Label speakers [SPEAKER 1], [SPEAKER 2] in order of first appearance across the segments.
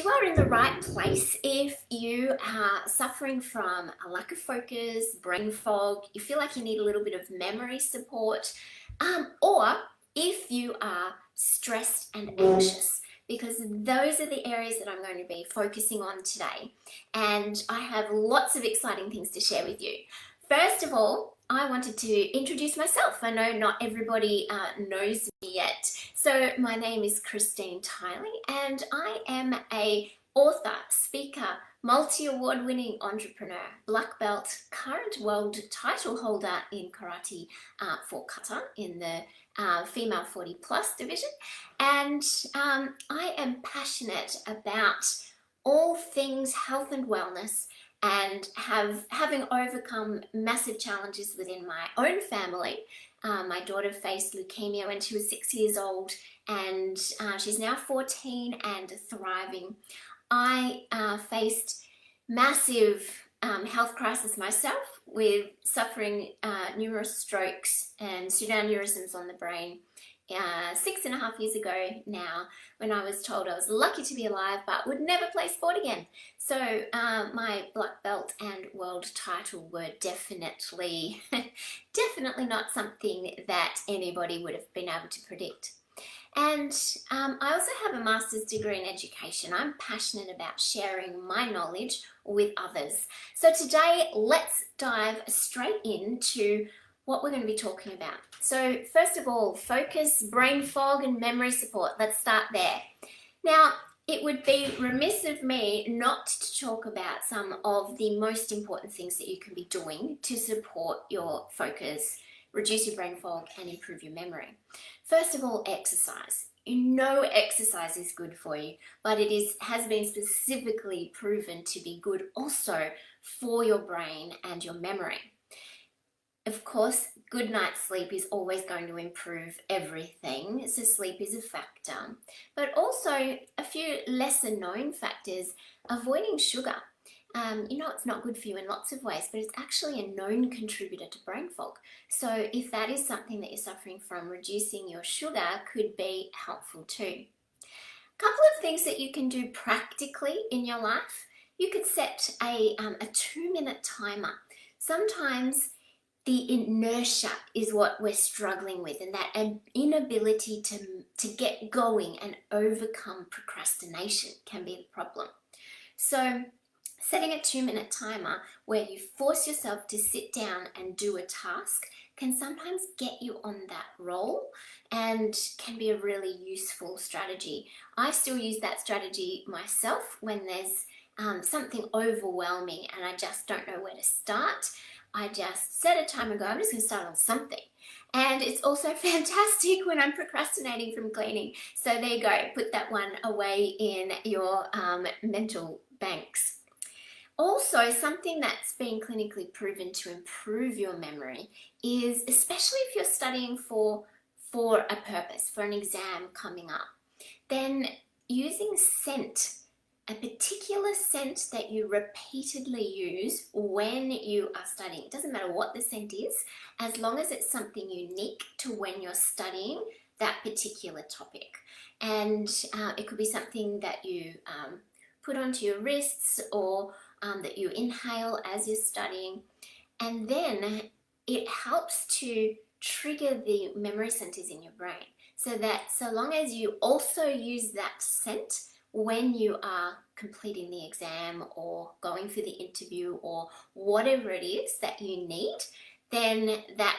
[SPEAKER 1] You are in the right place if you are suffering from a lack of focus, brain fog, you feel like you need a little bit of memory support, or if you are stressed and anxious, because those are the areas that I'm going to be focusing on today. And I have lots of exciting things to share with you. First of all, I wanted to introduce myself. I know not everybody knows me yet. So my name is Christine Tylee and I am a author, speaker, multi-award winning entrepreneur, black belt, current world title holder in karate for kata in the female 40 plus division. And I am passionate about all things health and wellness, and having overcome massive challenges within my own family. My daughter faced leukemia when she was 6 years old, and she's now 14 and thriving. I faced massive health crisis myself, with suffering numerous strokes and pseudoaneurysms on the brain 6.5 years ago now, when I was told I was lucky to be alive but would never play sport again. So my black belt and world title were definitely not something that anybody would have been able to predict. And I also have a master's degree in education. I'm passionate about sharing my knowledge with others. So today, let's dive straight into what we're going to be talking about. So first of all, focus, brain fog, and memory support. Let's start there. Now, it would be remiss of me not to talk about some of the most important things that you can be doing to support your focus, reduce your brain fog, and improve your memory. First of all, exercise. You know exercise is good for you, but it has been specifically proven to be good also for your brain and your memory. Of course, good night's sleep is always going to improve everything, so sleep is a factor. But also, a few lesser known factors: avoiding sugar. It's not good for you in lots of ways, but it's actually a known contributor to brain fog. So if that is something that you're suffering from, reducing your sugar could be helpful too. A couple of things that you can do practically in your life. You could set a 2-minute timer. Sometimes the inertia is what we're struggling with, and that inability to get going and overcome procrastination can be the problem. So setting a 2-minute timer where you force yourself to sit down and do a task can sometimes get you on that roll and can be a really useful strategy. I still use that strategy myself when there's something overwhelming and I just don't know where to start. I just set a timer and go, I'm just going to start on something. And it's also fantastic when I'm procrastinating from cleaning. So there you go, put that one away in your mental banks. Also, something that's been clinically proven to improve your memory is, especially if you're studying for a purpose, for an exam coming up, then using scent. A particular scent that you repeatedly use when you are studying. It doesn't matter what the scent is, as long as it's something unique to when you're studying that particular topic. And it could be something that you put onto your wrists, or that you inhale as you're studying. And then it helps to trigger the memory centers in your brain, so that so long as you also use that scent when you are completing the exam or going for the interview or whatever it is that you need, then that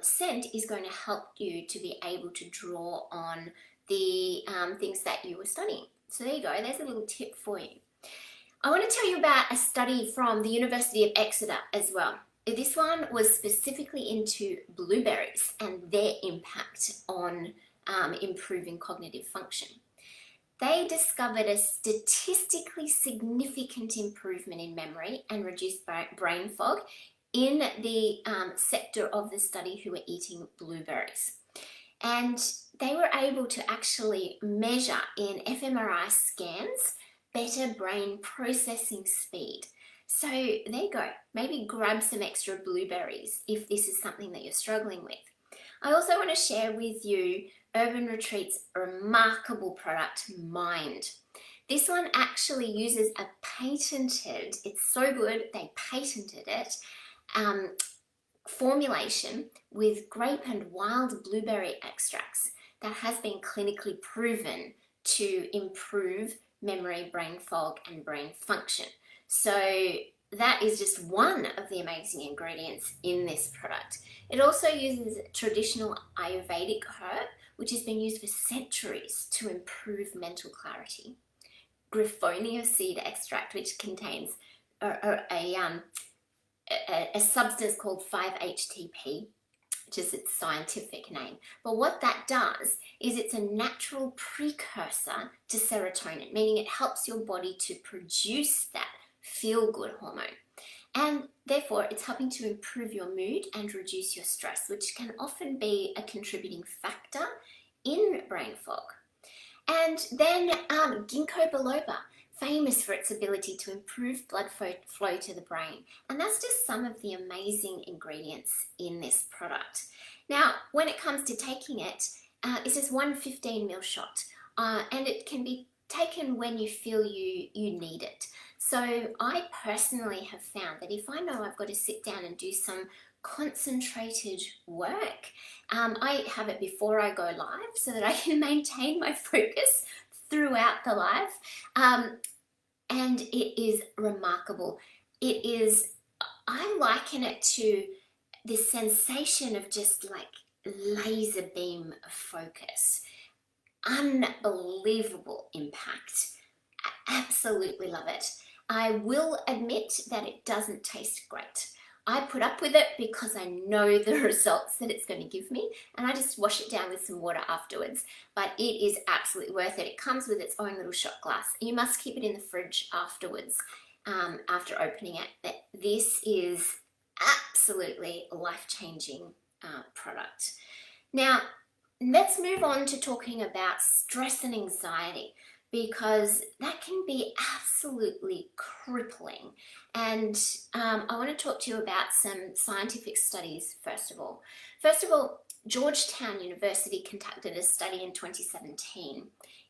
[SPEAKER 1] scent is going to help you to be able to draw on the things that you were studying. So there you go, there's a little tip for you. I want to tell you about a study from the University of Exeter as well. This one was specifically into blueberries and their impact on improving cognitive function. They discovered a statistically significant improvement in memory and reduced brain fog in the sector of the study who were eating blueberries. And they were able to actually measure in fMRI scans better brain processing speed. So there you go, maybe grab some extra blueberries if this is something that you're struggling with. I also want to share with you Urban Retreat's remarkable product, Mind. This one actually uses a patented, it's so good, they patented it, formulation with grape and wild blueberry extracts that has been clinically proven to improve memory, brain fog, and brain function. So that is just one of the amazing ingredients in this product. It also uses traditional Ayurvedic herb, which has been used for centuries to improve mental clarity. Griffonia seed extract, which contains a substance called 5-HTP, which is its scientific name. But what that does is it's a natural precursor to serotonin, meaning it helps your body to produce that feel-good hormone. And therefore, it's helping to improve your mood and reduce your stress, which can often be a contributing factor in brain fog. And then ginkgo biloba, famous for its ability to improve blood flow to the brain. And that's just some of the amazing ingredients in this product. Now, when it comes to taking it, it's just one 15ml shot, and it can be taken when you feel you need it. So I personally have found that if I know I've got to sit down and do some concentrated work, I have it before I go live so that I can maintain my focus throughout the live, and it is remarkable. It is, I liken it to this sensation of just like laser beam focus, unbelievable impact. I absolutely love it. I will admit that it doesn't taste great. I put up with it because I know the results that it's going to give me, and I just wash it down with some water afterwards. But it is absolutely worth it. It comes with its own little shot glass. You must keep it in the fridge afterwards, after opening it. This is absolutely a life-changing product. Now, let's move on to talking about stress and anxiety, because that can be absolutely crippling. And I want to talk to you about some scientific studies first of all. First of all, Georgetown University conducted a study in 2017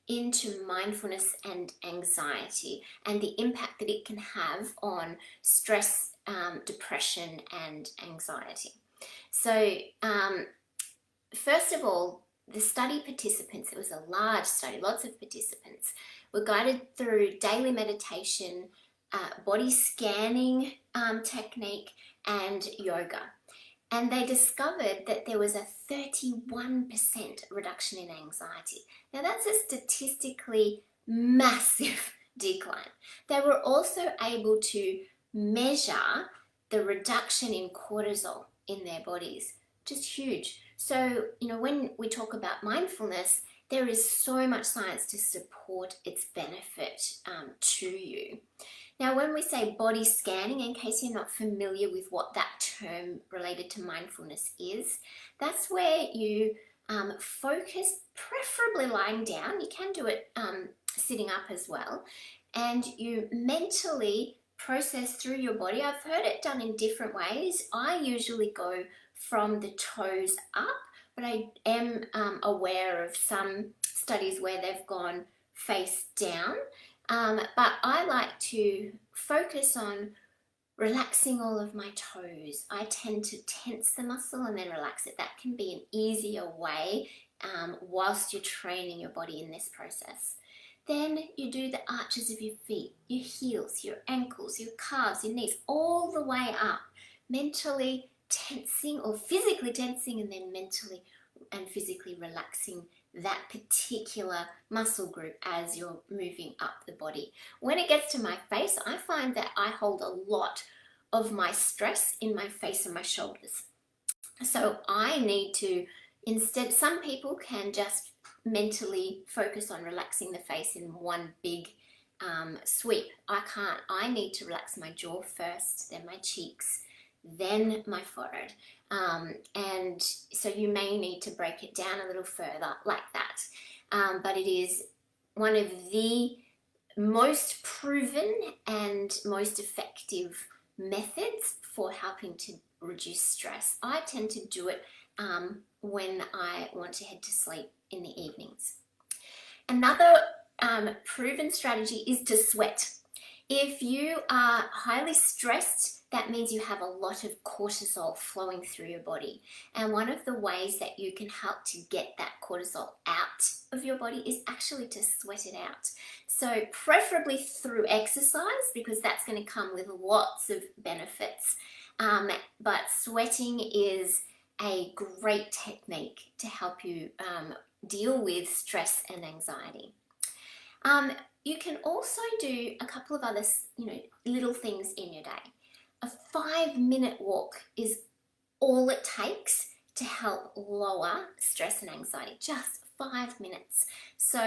[SPEAKER 1] into mindfulness and anxiety and the impact that it can have on stress, depression, and anxiety. So first of all, the study participants, it was a large study, lots of participants, were guided through daily meditation, body scanning technique, and yoga. And they discovered that there was a 31% reduction in anxiety. Now that's a statistically massive decline. They were also able to measure the reduction in cortisol in their bodies, which is huge. So, when we talk about mindfulness, there is so much science to support its benefit to you. Now, when we say body scanning, in case you're not familiar with what that term related to mindfulness is, that's where you focus, preferably lying down. You can do it sitting up as well. And you mentally process through your body. I've heard it done in different ways. I usually go from the toes up, but I am aware of some studies where they've gone face down. But I like to focus on relaxing all of my toes. I tend to tense the muscle and then relax it. That can be an easier way whilst you're training your body in this process. Then you do the arches of your feet, your heels, your ankles, your calves, your knees, all the way up, mentally tensing or physically tensing, and then mentally and physically relaxing that particular muscle group as you're moving up the body. When it gets to my face, I find that I hold a lot of my stress in my face and my shoulders. So I need to, instead, some people can just mentally focus on relaxing the face in one big sweep. I can't. I need to relax my jaw first, then my cheeks, then my forehead. And so you may need to break it down a little further like that. But it is one of the most proven and most effective methods for helping to reduce stress. I tend to do it when I want to head to sleep in the evenings. Another proven strategy is to sweat. If you are highly stressed, that means you have a lot of cortisol flowing through your body. And one of the ways that you can help to get that cortisol out of your body is actually to sweat it out. So preferably through exercise, because that's going to come with lots of benefits. But sweating is a great technique to help you deal with stress and anxiety. You can also do a couple of other, little things in your day. A 5-minute walk is all it takes to help lower stress and anxiety. Just 5 minutes. So,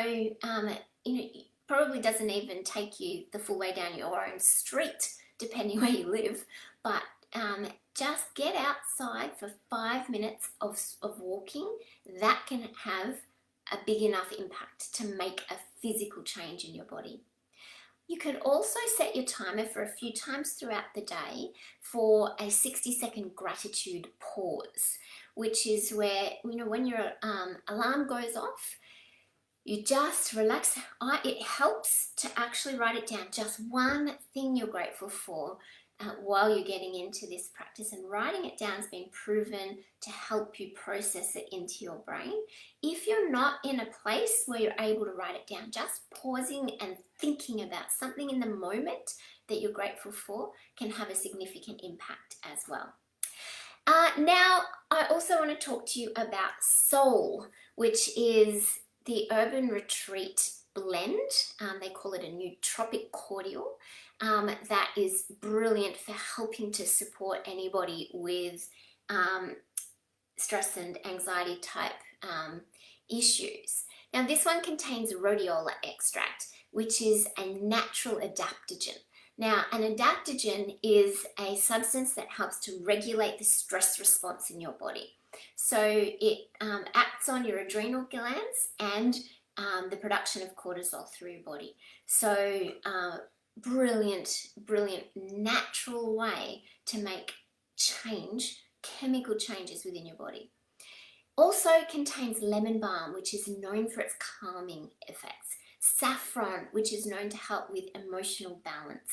[SPEAKER 1] it probably doesn't even take you the full way down your own street, depending where you live. But just get outside for 5 minutes of walking. That can have a big enough impact to make a physical change in your body. You can also set your timer for a few times throughout the day for a 60-second gratitude pause, which is where, when your alarm goes off, you just relax. It helps to actually write it down, just one thing you're grateful for while you're getting into this practice, and writing it down has been proven to help you process it into your brain. If you're not in a place where you're able to write it down, just pausing and thinking about something in the moment that you're grateful for can have a significant impact as well. Now, I also want to talk to you about Soul, which is the Urban Retreat blend. They call it a nootropic cordial. That is brilliant for helping to support anybody with stress and anxiety type issues. Now, this one contains rhodiola extract, which is a natural adaptogen. Now, an adaptogen is a substance that helps to regulate the stress response in your body. So it acts on your adrenal glands and the production of cortisol through your body. So brilliant natural way to make chemical changes within your body. Also contains lemon balm, which is known for its calming effects. Saffron, which is known to help with emotional balance.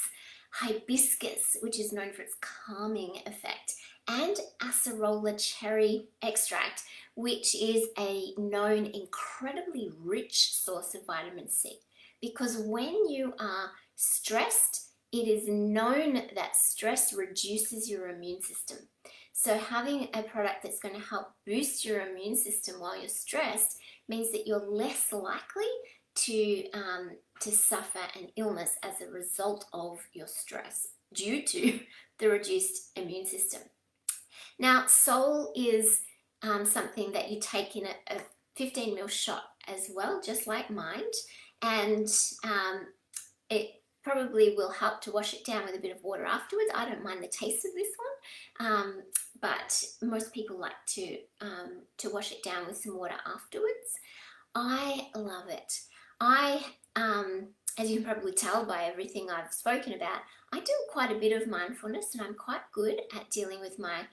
[SPEAKER 1] Hibiscus, which is known for its calming effect. And acerola cherry extract, which is a known incredibly rich source of vitamin C. Because when you are stressed, it is known that stress reduces your immune system. So having a product that's going to help boost your immune system while you're stressed means that you're less likely to suffer an illness as a result of your stress due to the reduced immune system. Now, Soul is something that you take in a 15 ml shot as well, just like Mind, and it probably will help to wash it down with a bit of water afterwards. I don't mind the taste of this one, but most people like to wash it down with some water afterwards. I love it. As you can probably tell by everything I've spoken about, I do quite a bit of mindfulness, and I'm quite good at dealing with my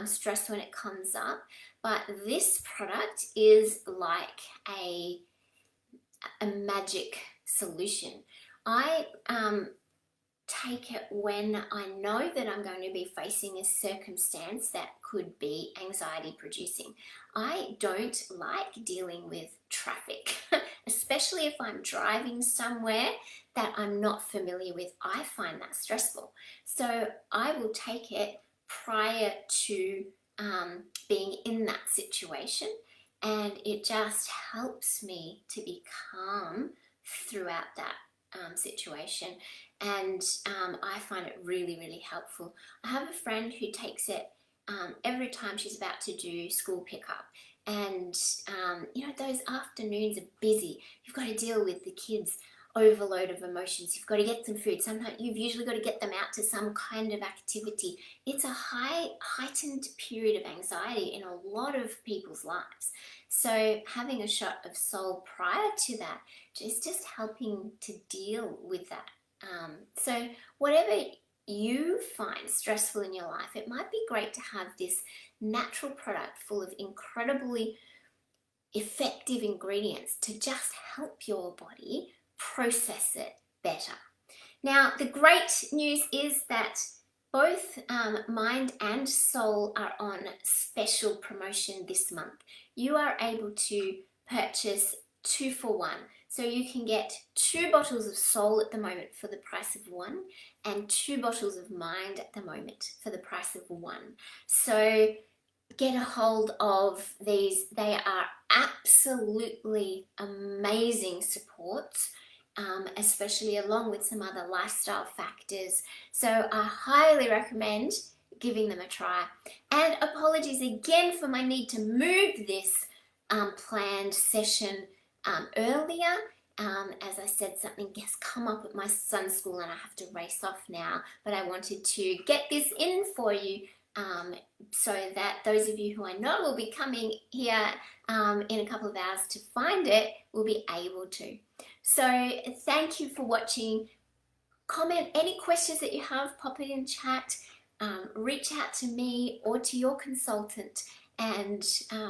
[SPEAKER 1] stress when it comes up. But this product is like a magic solution. I take it when I know that I'm going to be facing a circumstance that could be anxiety producing. I don't like dealing with traffic, especially if I'm driving somewhere that I'm not familiar with. I find that stressful. So I will take it prior to being in that situation, and it just helps me to be calm throughout that situation, and I find it really helpful. I have a friend who takes it every time she's about to do school pickup, and those afternoons are busy. You've got to deal with the kids' overload of emotions. You've got to get some food. Sometimes you've usually got to get them out to some kind of activity. It's a heightened period of anxiety in a lot of people's lives. So having a shot of Soul prior to that is just helping to deal with that. So whatever you find stressful in your life, it might be great to have this natural product full of incredibly effective ingredients to just help your body process it better. Now, the great news is that both Mind and Soul are on special promotion this month. You are able to purchase 2 for 1. So you can get 2 bottles of Soul at the moment for the price of 1 and 2 bottles of Mind at the moment for the price of 1. So get a hold of these. They are absolutely amazing supports, especially along with some other lifestyle factors. So I highly recommend giving them a try. And apologies again for my need to move this planned session earlier. As I said, something has come up at my son's school and I have to race off now, but I wanted to get this in for you so that those of you who I know will be coming here in a couple of hours to find it will be able to. So thank you for watching. Comment any questions that you have, pop it in chat, reach out to me or to your consultant and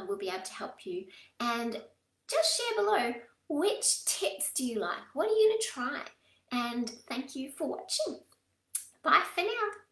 [SPEAKER 1] we'll be able to help you. And just share below, which tips do you like? What are you going to try? And thank you for watching. Bye for now.